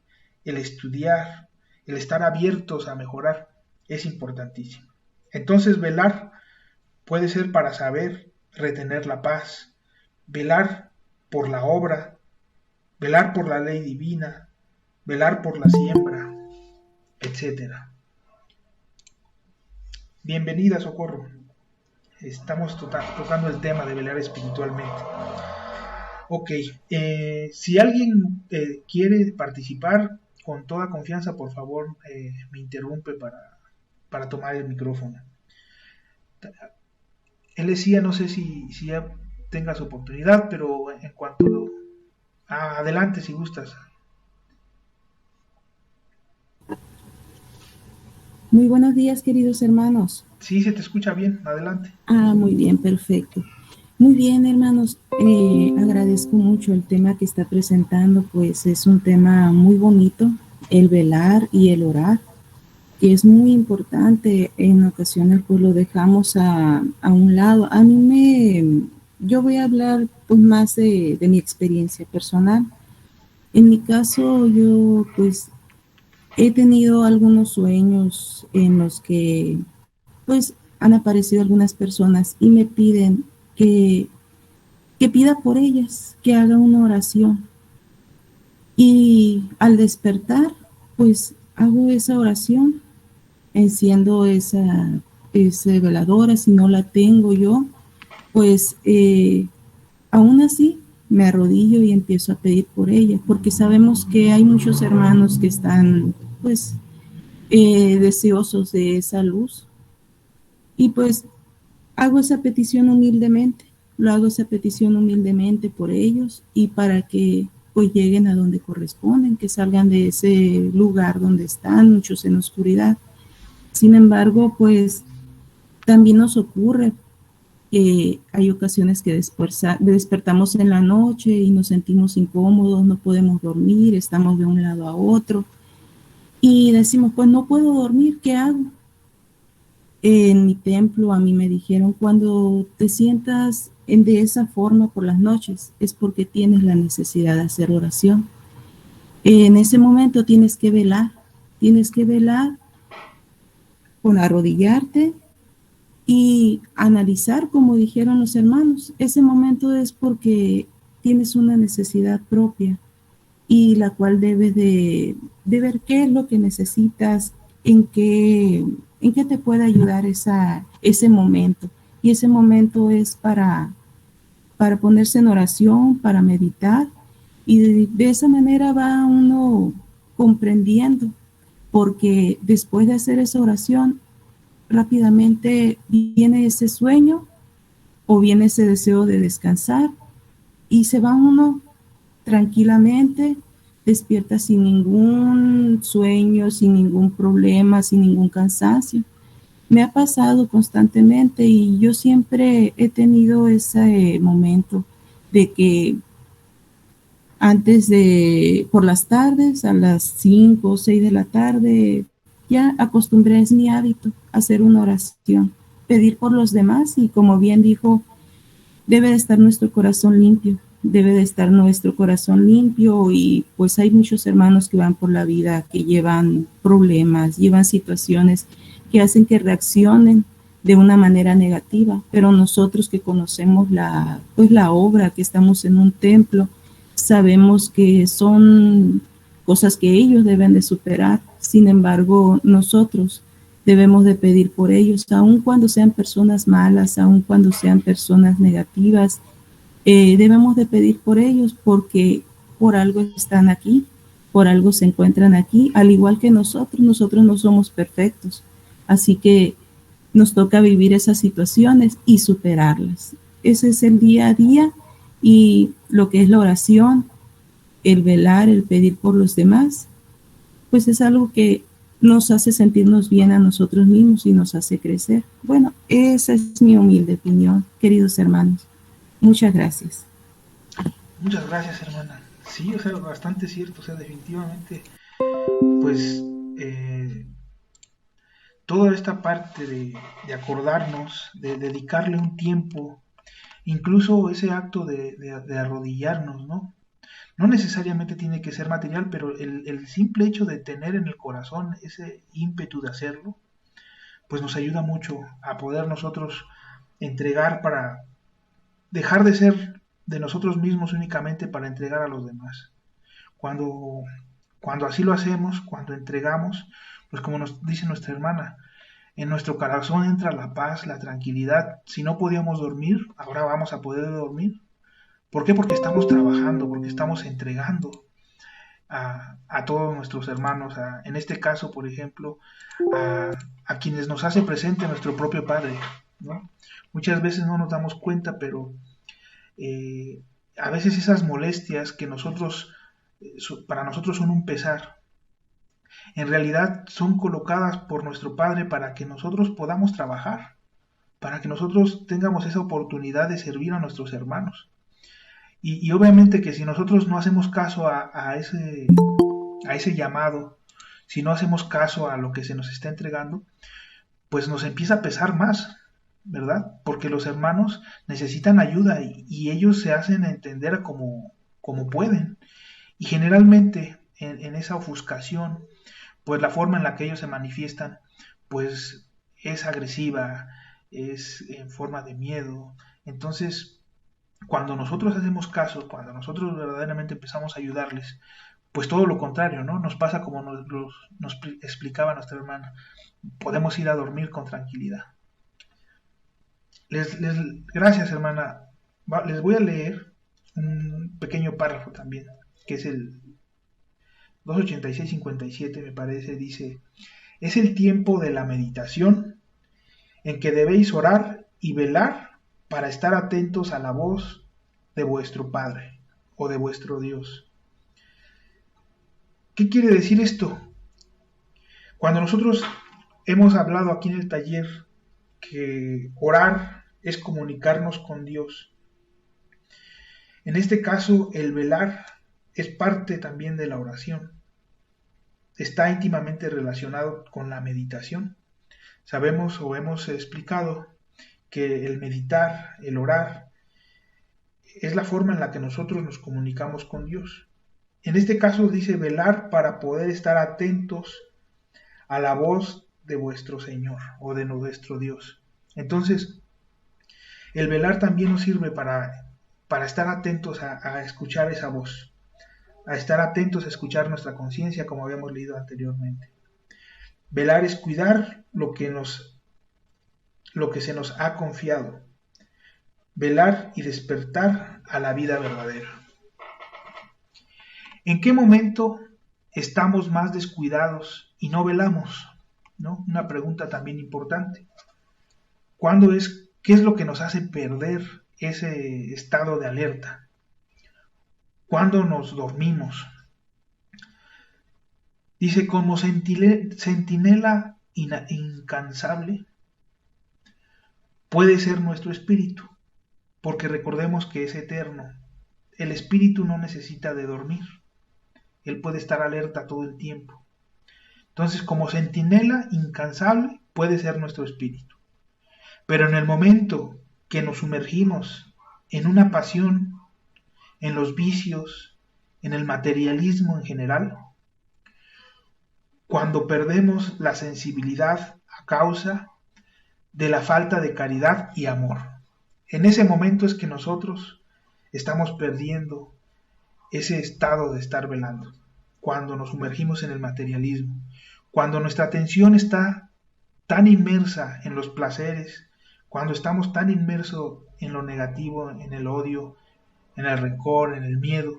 el estudiar, el estar abiertos a mejorar, es importantísimo. Entonces, velar puede ser para saber retener la paz, velar por la obra, velar por la ley divina, velar por la siembra, etc. Bienvenida, Socorro. Estamos tocando el tema de velar espiritualmente. Ok, si alguien quiere participar, con toda confianza, por favor, me interrumpe para tomar el micrófono. Él decía, no sé si ya tengas oportunidad, pero en cuanto... adelante si gustas. Muy buenos días, queridos hermanos. Sí, se te escucha bien, adelante. Muy bien, perfecto. Muy bien, hermanos, agradezco mucho el tema que está presentando, pues es un tema muy bonito, el velar y el orar, que es muy importante. En ocasiones pues lo dejamos a un lado. Yo voy a hablar pues más de mi experiencia personal. En mi caso, yo pues he tenido algunos sueños en los que pues han aparecido algunas personas y me piden que pida por ellas, que haga una oración. Y al despertar, pues hago esa oración, enciendo esa veladora, si no la tengo yo, pues aún así me arrodillo y empiezo a pedir por ella, porque sabemos que hay muchos hermanos que están pues deseosos de esa luz. Y pues hago esa petición humildemente, lo hago esa petición humildemente por ellos y para que pues lleguen a donde corresponden, que salgan de ese lugar donde están, muchos en oscuridad. Sin embargo, pues también nos ocurre que hay ocasiones que despertamos en la noche y nos sentimos incómodos, no podemos dormir, estamos de un lado a otro y decimos, pues no puedo dormir, ¿qué hago? En mi templo a mí me dijeron, cuando te sientas de esa forma por las noches, es porque tienes la necesidad de hacer oración. En ese momento tienes que velar con arrodillarte y analizar, como dijeron los hermanos. Ese momento es porque tienes una necesidad propia y la cual debes de ver qué es lo que necesitas, en qué te puede ayudar ese momento. Y ese momento es para ponerse en oración, para meditar, y de esa manera va uno comprendiendo, porque después de hacer esa oración, rápidamente viene ese sueño o viene ese deseo de descansar y se va uno tranquilamente, despierta sin ningún sueño, sin ningún problema, sin ningún cansancio. Me ha pasado constantemente y yo siempre he tenido ese momento de que por las tardes, a las 5 o 6 de la tarde, ya acostumbré, es mi hábito, hacer una oración, pedir por los demás y como bien dijo, debe de estar nuestro corazón limpio y pues hay muchos hermanos que van por la vida, que llevan problemas, llevan situaciones que hacen que reaccionen de una manera negativa, pero nosotros que conocemos la obra, que estamos en un templo, sabemos que son cosas que ellos deben de superar. Sin embargo, nosotros debemos de pedir por ellos, aun cuando sean personas malas, aun cuando sean personas negativas, debemos de pedir por ellos porque por algo están aquí, por algo se encuentran aquí, al igual que nosotros no somos perfectos, así que nos toca vivir esas situaciones y superarlas. Ese es el día a día y lo que es la oración, el velar, el pedir por los demás, pues es algo que nos hace sentirnos bien a nosotros mismos y nos hace crecer. Bueno, esa es mi humilde opinión, queridos hermanos. Muchas gracias. Muchas gracias, hermana. Sí, o sea, bastante cierto, o sea, definitivamente, pues, toda esta parte de acordarnos, de dedicarle un tiempo, incluso ese acto de arrodillarnos, ¿no? No necesariamente tiene que ser material, pero el simple hecho de tener en el corazón ese ímpetu de hacerlo, pues nos ayuda mucho a poder nosotros entregar para dejar de ser de nosotros mismos únicamente para entregar a los demás. Cuando así lo hacemos, cuando entregamos, pues como nos dice nuestra hermana, en nuestro corazón entra la paz, la tranquilidad. Si no podíamos dormir, ahora vamos a poder dormir. ¿Por qué? Porque estamos trabajando, porque estamos entregando a todos nuestros hermanos, en este caso, por ejemplo, a quienes nos hace presente nuestro propio Padre, ¿no? Muchas veces no nos damos cuenta, pero a veces esas molestias que para nosotros son un pesar, en realidad son colocadas por nuestro Padre para que nosotros podamos trabajar, para que nosotros tengamos esa oportunidad de servir a nuestros hermanos. Y obviamente que si nosotros no hacemos caso a ese llamado, si no hacemos caso a lo que se nos está entregando, pues nos empieza a pesar más, ¿verdad? Porque los hermanos necesitan ayuda y ellos se hacen entender como pueden. Y generalmente en esa ofuscación, pues la forma en la que ellos se manifiestan, pues es agresiva, es en forma de miedo. Entonces, cuando nosotros hacemos caso, cuando nosotros verdaderamente empezamos a ayudarles, pues todo lo contrario, ¿no? Nos pasa como nos explicaba nuestra hermana, podemos ir a dormir con tranquilidad. Gracias, hermana. Les voy a leer un pequeño párrafo también, que es el 286-57, me parece, dice: es el tiempo de la meditación en que debéis orar y velar para estar atentos a la voz de vuestro Padre o de vuestro Dios. ¿Qué quiere decir esto? Cuando nosotros hemos hablado aquí en el taller que orar es comunicarnos con Dios, en este caso el velar es parte también de la oración. Está íntimamente relacionado con la meditación. Sabemos o hemos explicado que el meditar, el orar, es la forma en la que nosotros nos comunicamos con Dios. En este caso dice velar para poder estar atentos a la voz de vuestro Señor o de nuestro Dios. Entonces, el velar también nos sirve para estar atentos a escuchar esa voz, a estar atentos a escuchar nuestra conciencia, como habíamos leído anteriormente. Velar es cuidar lo que se nos ha confiado. Velar y despertar a la vida verdadera. ¿En qué momento estamos más descuidados y no velamos? ¿No? Una pregunta también importante. ¿Qué es lo que nos hace perder ese estado de alerta? ¿Cuándo nos dormimos? Dice, como centinela incansable puede ser nuestro espíritu, porque recordemos que es eterno. El espíritu no necesita de dormir. Él puede estar alerta todo el tiempo. Entonces, como centinela incansable puede ser nuestro espíritu. Pero en el momento que nos sumergimos en una pasión, en los vicios, en el materialismo en general, cuando perdemos la sensibilidad a causa de la falta de caridad y amor, en ese momento es que nosotros estamos perdiendo ese estado de estar velando, cuando nos sumergimos en el materialismo, cuando nuestra atención está tan inmersa en los placeres, cuando estamos tan inmersos en lo negativo, en el odio, en el rencor, en el miedo.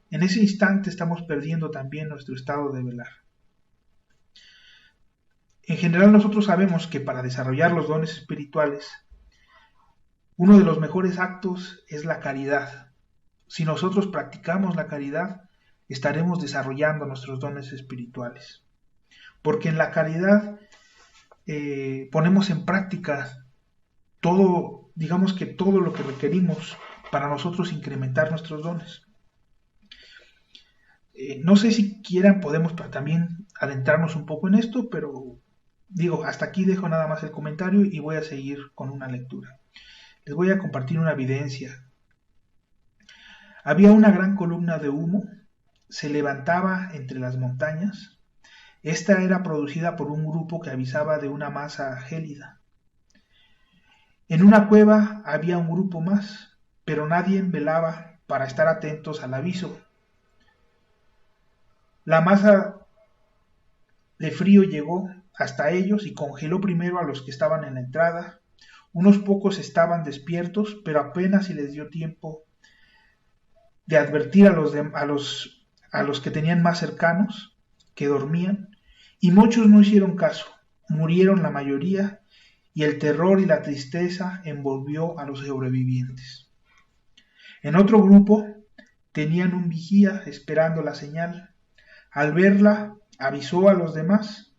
En ese instante estamos perdiendo también nuestro estado de velar. En general nosotros sabemos que para desarrollar los dones espirituales, uno de los mejores actos es la caridad. Si nosotros practicamos la caridad, estaremos desarrollando nuestros dones espirituales. Porque en la caridad ponemos en práctica todo, digamos que todo lo que requerimos para nosotros incrementar nuestros dones. No sé si quieran, podemos también adentrarnos un poco en esto, pero hasta aquí dejo nada más el comentario y voy a seguir con una lectura. Les voy a compartir una evidencia. Había una gran columna de humo, se levantaba entre las montañas. Esta era producida por un grupo que avisaba de una masa gélida. En una cueva había un grupo más, pero nadie velaba para estar atentos al aviso. La masa de frío llegó hasta ellos y congeló primero a los que estaban en la entrada. Unos pocos estaban despiertos, pero apenas si les dio tiempo de advertir a los que tenían más cercanos, que dormían, y muchos no hicieron caso. Murieron la mayoría, y el terror y la tristeza envolvió a los sobrevivientes. En otro grupo tenían un vigía esperando la señal. Al verla, avisó a los demás,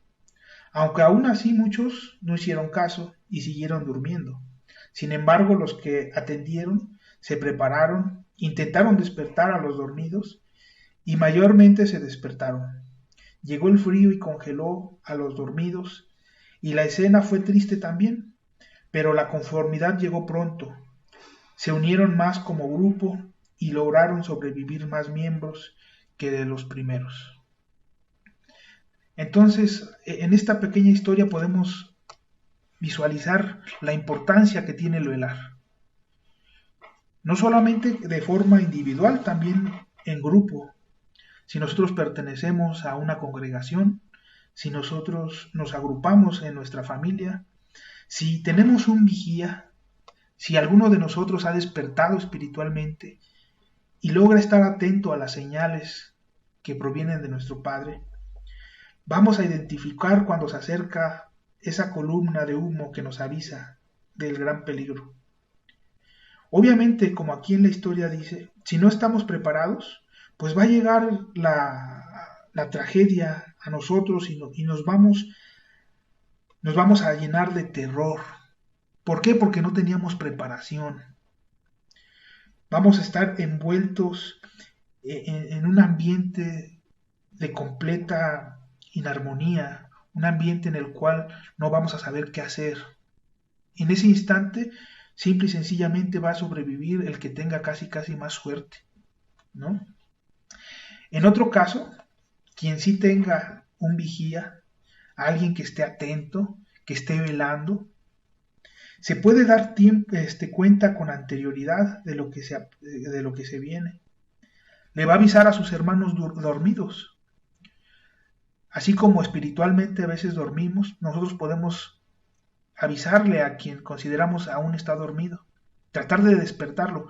aunque aún así muchos no hicieron caso y siguieron durmiendo. Sin embargo, los que atendieron se prepararon, intentaron despertar a los dormidos y mayormente se despertaron. Llegó el frío y congeló a los dormidos y la escena fue triste también, pero la conformidad llegó pronto. Se unieron más como grupo y lograron sobrevivir más miembros que de los primeros. Entonces, en esta pequeña historia podemos visualizar la importancia que tiene el velar. No solamente de forma individual, también en grupo. Si nosotros pertenecemos a una congregación, si nosotros nos agrupamos en nuestra familia, si tenemos un vigía, si alguno de nosotros ha despertado espiritualmente y logra estar atento a las señales que provienen de nuestro Padre, vamos a identificar cuando se acerca esa columna de humo que nos avisa del gran peligro. Obviamente, como aquí en la historia dice, si no estamos preparados, pues va a llegar la tragedia a nosotros y nos vamos a llenar de terror. ¿Por qué? Porque no teníamos preparación. Vamos a estar envueltos en un ambiente de completa inarmonía, un ambiente en el cual no vamos a saber qué hacer. En ese instante, simple y sencillamente va a sobrevivir el que tenga casi más suerte, ¿no? En otro caso, quien sí tenga un vigía, alguien que esté atento, que esté velando, se puede dar cuenta con anterioridad de lo que se viene. Le va a avisar a sus hermanos dormidos. Así como espiritualmente a veces dormimos, nosotros podemos avisarle a quien consideramos aún está dormido, tratar de despertarlo.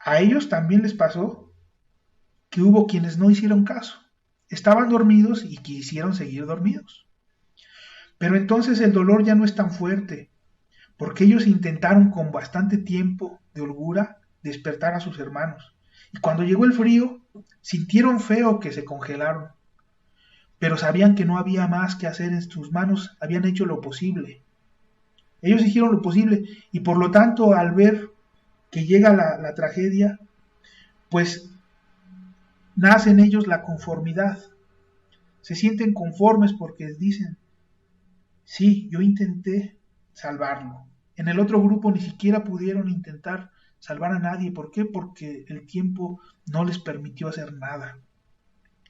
A ellos también les pasó que hubo quienes no hicieron caso, estaban dormidos y quisieron seguir dormidos. Pero entonces el dolor ya no es tan fuerte, porque ellos intentaron con bastante tiempo de holgura despertar a sus hermanos. Y cuando llegó el frío, sintieron feo que se congelaron, pero sabían que no había más que hacer en sus manos, habían hecho lo posible. Ellos hicieron lo posible y por lo tanto al ver que llega la tragedia, pues nace en ellos la conformidad. Se sienten conformes porque dicen, sí, yo intenté salvarlo. En el otro grupo ni siquiera pudieron intentar salvar a nadie. ¿Por qué? Porque el tiempo no les permitió hacer nada.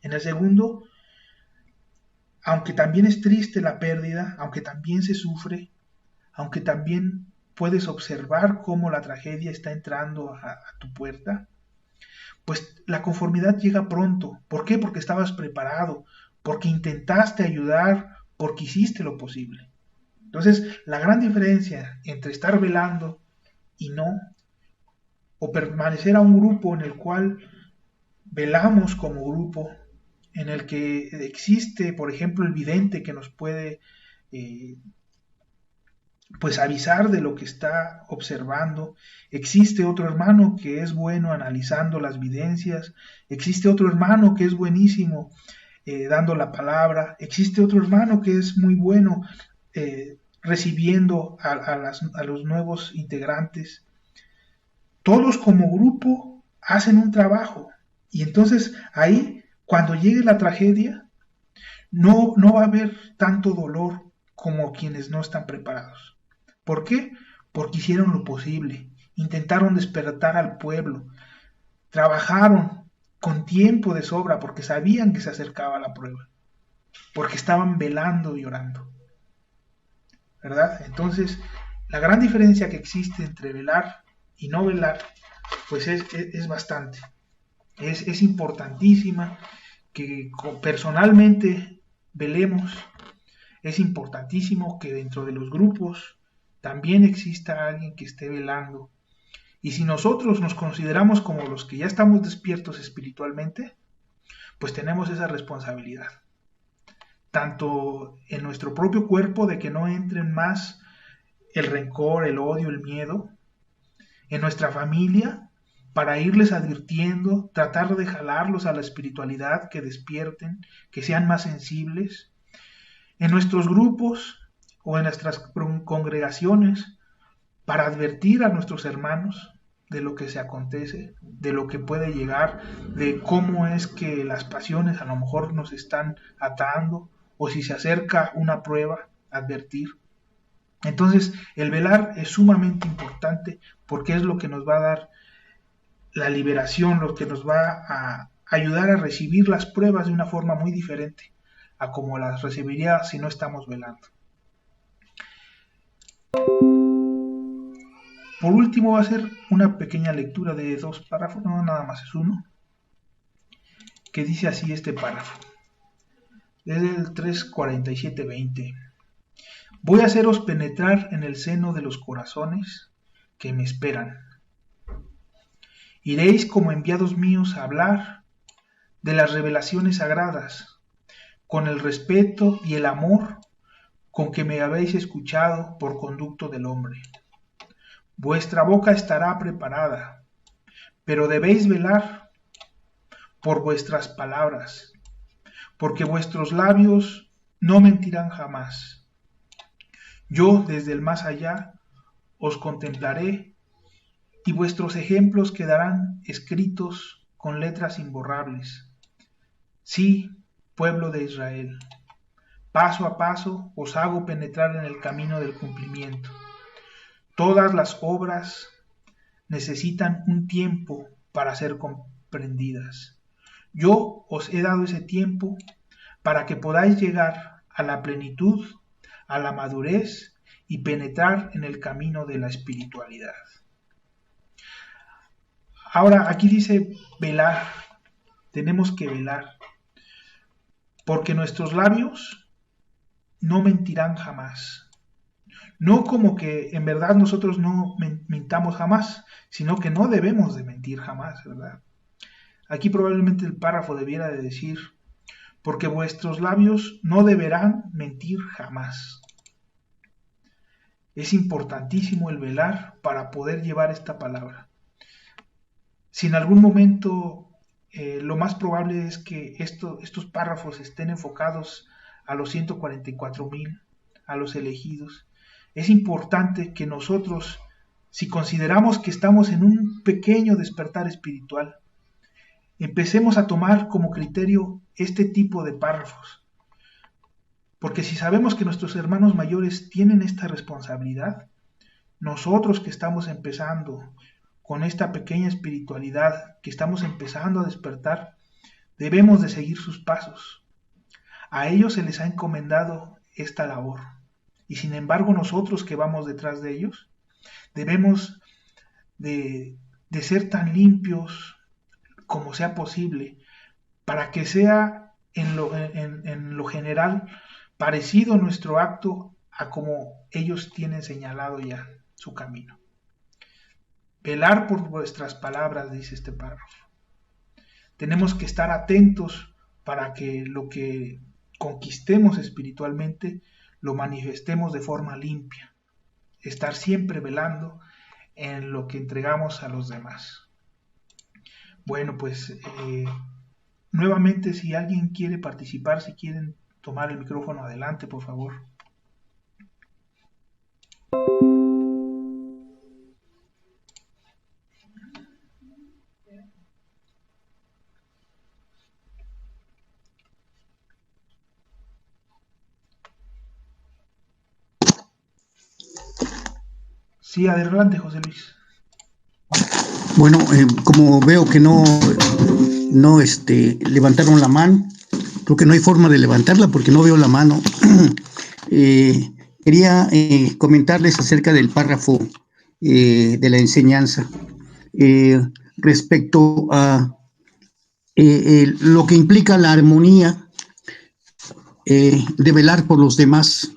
En el segundo, aunque también es triste la pérdida, aunque también se sufre, aunque también puedes observar cómo la tragedia está entrando a tu puerta, pues la conformidad llega pronto. ¿Por qué? Porque estabas preparado, porque intentaste ayudar, porque hiciste lo posible. Entonces, la gran diferencia entre estar velando y no, o permanecer a un grupo en el cual velamos como grupo, en el que existe, por ejemplo, el vidente que nos puede pues avisar de lo que está observando, existe otro hermano que es bueno analizando las videncias, existe otro hermano que es buenísimo dando la palabra, existe otro hermano que es muy bueno recibiendo a los nuevos integrantes. Todos como grupo hacen un trabajo y entonces ahí cuando llegue la tragedia no va a haber tanto dolor como quienes no están preparados. ¿Por qué? Porque hicieron lo posible, intentaron despertar al pueblo, trabajaron con tiempo de sobra porque sabían que se acercaba la prueba, porque estaban velando y orando, ¿verdad? Entonces, la gran diferencia que existe entre velar y no velar, pues es bastante, es importantísima que personalmente velemos, es importantísimo que dentro de los grupos también exista alguien que esté velando. Y si nosotros nos consideramos como los que ya estamos despiertos espiritualmente, pues tenemos esa responsabilidad. Tanto en nuestro propio cuerpo de que no entren más el rencor, el odio, el miedo. En nuestra familia, para irles advirtiendo, tratar de jalarlos a la espiritualidad, que despierten, que sean más sensibles. En nuestros grupos o en nuestras congregaciones, para advertir a nuestros hermanos de lo que se acontece, de lo que puede llegar, de cómo es que las pasiones a lo mejor nos están atando, o si se acerca una prueba, advertir. Entonces, el velar es sumamente importante porque es lo que nos va a dar la liberación, lo que nos va a ayudar a recibir las pruebas de una forma muy diferente a como las recibiría si no estamos velando. Por último, va a ser una pequeña lectura de 2 párrafos, no, nada más es uno, que dice así este párrafo. Es el 3:47-20. Voy a haceros penetrar en el seno de los corazones que me esperan. Iréis como enviados míos a hablar de las revelaciones sagradas, con el respeto y el amor con que me habéis escuchado por conducto del hombre. Vuestra boca estará preparada, pero debéis velar por vuestras palabras, porque vuestros labios no mentirán jamás. Yo, desde el más allá, os contemplaré, y vuestros ejemplos quedarán escritos con letras imborrables. Sí, pueblo de Israel, paso a paso os hago penetrar en el camino del cumplimiento. Todas las obras necesitan un tiempo para ser comprendidas. Yo os he dado ese tiempo para que podáis llegar a la plenitud, a la madurez y penetrar en el camino de la espiritualidad. Ahora, aquí dice velar. Tenemos que velar, porque nuestros labios no mentirán jamás. No como que en verdad nosotros no mintamos jamás, sino que no debemos de mentir jamás, ¿verdad? Aquí probablemente el párrafo debiera de decir, porque vuestros labios no deberán mentir jamás. Es importantísimo el velar para poder llevar esta palabra. Si en algún momento lo más probable es que estos párrafos estén enfocados a los 144,000, a los elegidos, es importante que nosotros, si consideramos que estamos en un pequeño despertar espiritual, empecemos a tomar como criterio este tipo de párrafos. Porque si sabemos que nuestros hermanos mayores tienen esta responsabilidad, nosotros que estamos empezando con esta pequeña espiritualidad, que estamos empezando a despertar, debemos de seguir sus pasos. A ellos se les ha encomendado esta labor. Y sin embargo nosotros que vamos detrás de ellos, debemos de ser tan limpios como sea posible, para que sea en lo general parecido nuestro acto a como ellos tienen señalado ya su camino. Velar por vuestras palabras, dice este párrafo. Tenemos que estar atentos para que lo que conquistemos espiritualmente lo manifestemos de forma limpia. Estar siempre velando en lo que entregamos a los demás. Bueno, pues nuevamente, si alguien quiere participar, si quieren tomar el micrófono, adelante, por favor. Sí, adelante, José Luis. Bueno, como veo que no levantaron la mano, creo que no hay forma de levantarla porque no veo la mano. Quería comentarles acerca del párrafo de la enseñanza respecto a lo que implica la armonía de velar por los demás.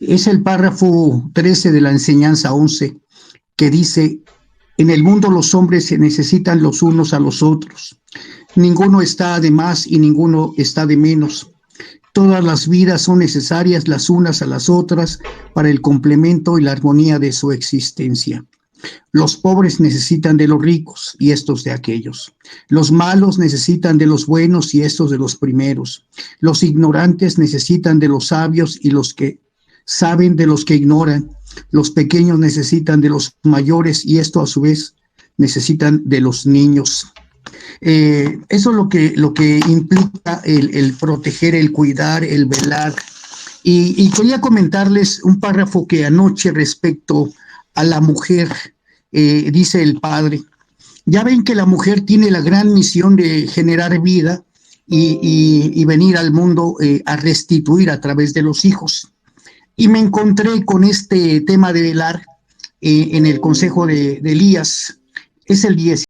Es el párrafo 13 de la enseñanza 11 que dice: en el mundo los hombres se necesitan los unos a los otros. Ninguno está de más y ninguno está de menos. Todas las vidas son necesarias las unas a las otras para el complemento y la armonía de su existencia. Los pobres necesitan de los ricos y estos de aquellos. Los malos necesitan de los buenos y estos de los primeros. Los ignorantes necesitan de los sabios y los que saben de los que ignoran. Los pequeños necesitan de los mayores y esto a su vez necesitan de los niños. Eso es lo que implica el proteger, el cuidar, el velar. Y quería comentarles un párrafo que anoche respecto a la mujer, dice el padre. Ya ven que la mujer tiene la gran misión de generar vida y venir al mundo a restituir a través de los hijos. y me encontré con este tema de velar en el consejo de Elías. Es el 10.